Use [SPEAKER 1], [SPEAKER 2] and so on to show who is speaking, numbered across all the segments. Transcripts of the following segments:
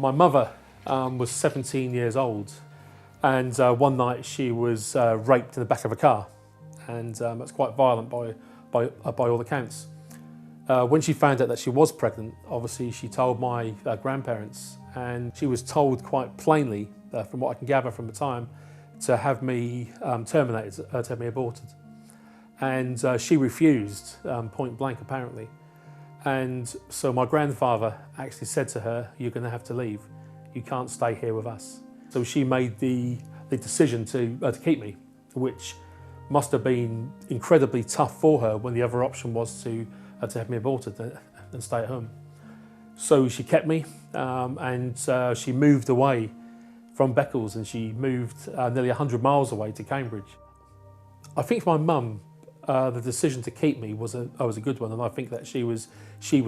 [SPEAKER 1] My mother was 17 years old, and one night she was raped in the back of a car, and that's quite violent by all accounts. When she found out that she was pregnant, obviously she told my grandparents, and she was told quite plainly, from what I can gather from the time, to have me terminated, to have me aborted. And she refused, point blank apparently. And so my grandfather actually said to her, "You're going to have to leave. You can't stay here with us." So she made the decision to keep me, which must have been incredibly tough for her when the other option was to have me aborted and stay at home. So she kept me, and she moved away from Beccles, and she moved nearly 100 miles away to Cambridge. I think for my mum, the decision to keep me was a good one, and I think that she was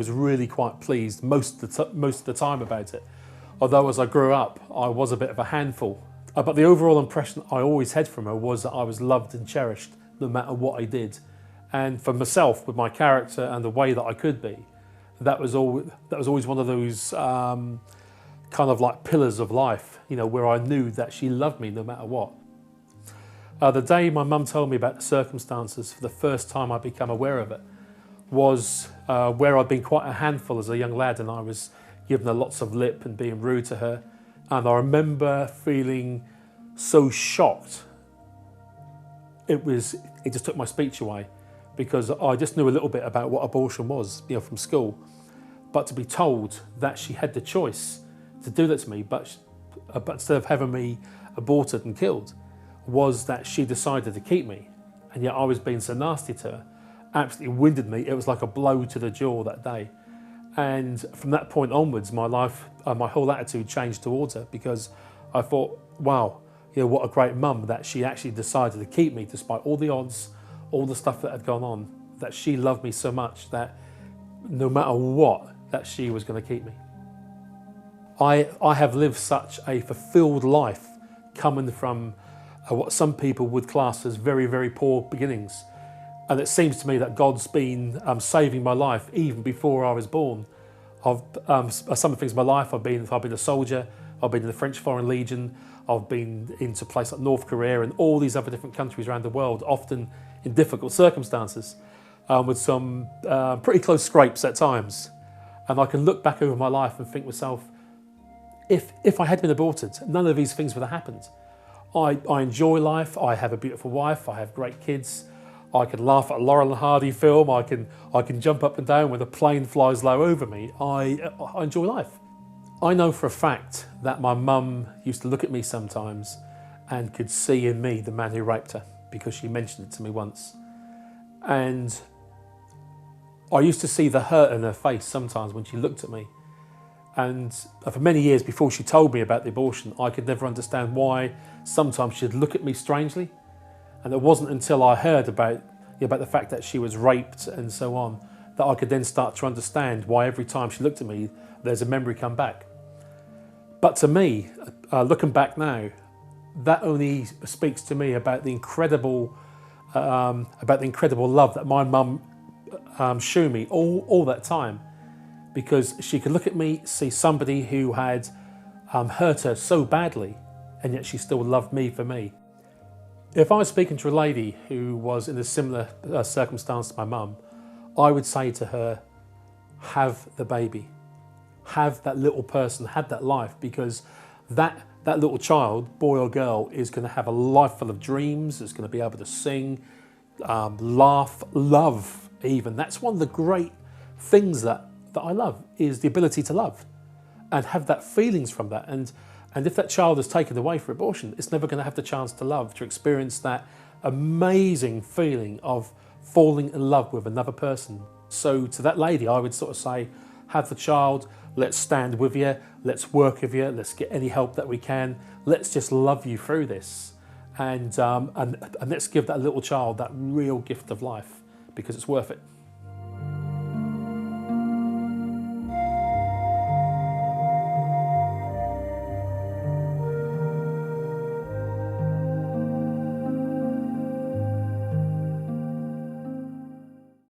[SPEAKER 1] really quite pleased most of the time about it. Although as I grew up, I was a bit of a handful. But the overall impression I always had from her was that I was loved and cherished no matter what I did. And for myself, with my character and the way that I could be, that was always one of those kind of like pillars of life, you know, where I knew that she loved me no matter what. The day my mum told me about the circumstances for the first time I became aware of it was where I'd been quite a handful as a young lad, and I was giving her lots of lip and being rude to her. And I remember feeling so shocked. It just took my speech away, because I just knew a little bit about what abortion was, you know, from school. But to be told that she had the choice to do that to me, but instead of having me aborted and killed, was that she decided to keep me, and yet I was being so nasty to her, absolutely winded me. It was like a blow to the jaw that day. And from that point onwards, my life, my whole attitude changed towards her, because I thought, wow, you know, what a great mum that she actually decided to keep me despite all the odds, all the stuff that had gone on, that she loved me so much that no matter what, that she was going to keep me. I have lived such a fulfilled life, coming from what some people would class as very, very poor beginnings. And it seems to me that God's been saving my life even before I was born. Some of the things in my life, I've been a soldier, I've been in the French Foreign Legion, I've been into places like North Korea and all these other different countries around the world, often in difficult circumstances, with some pretty close scrapes at times. And I can look back over my life and think to myself, if I had been aborted, none of these things would have happened. I enjoy life, I have a beautiful wife, I have great kids, I can laugh at a Laurel and Hardy film, I can jump up and down when a plane flies low over me. I enjoy life. I know for a fact that my mum used to look at me sometimes and could see in me the man who raped her, because she mentioned it to me once. And I used to see the hurt in her face sometimes when she looked at me. And for many years before she told me about the abortion, I could never understand why sometimes she'd look at me strangely. And it wasn't until I heard about the fact that she was raped and so on, that I could then start to understand why every time she looked at me, there's a memory come back. But to me, looking back now, that only speaks to me about the incredible love that my mum showed me all that time. Because she could look at me, see somebody who had hurt her so badly, and yet she still loved me for me. If I was speaking to a lady who was in a similar circumstance to my mum, I would say to her, have the baby, have that little person, have that life, because that little child, boy or girl, is going to have a life full of dreams, is going to be able to sing, laugh, love even. That's one of the great things that I love, is the ability to love and have that feelings from that. And if that child is taken away for abortion, it's never going to have the chance to love, to experience that amazing feeling of falling in love with another person. So to that lady, I would sort of say, have the child, let's stand with you, let's work with you, let's get any help that we can, let's just love you through this. And let's give that little child that real gift of life, because it's worth it.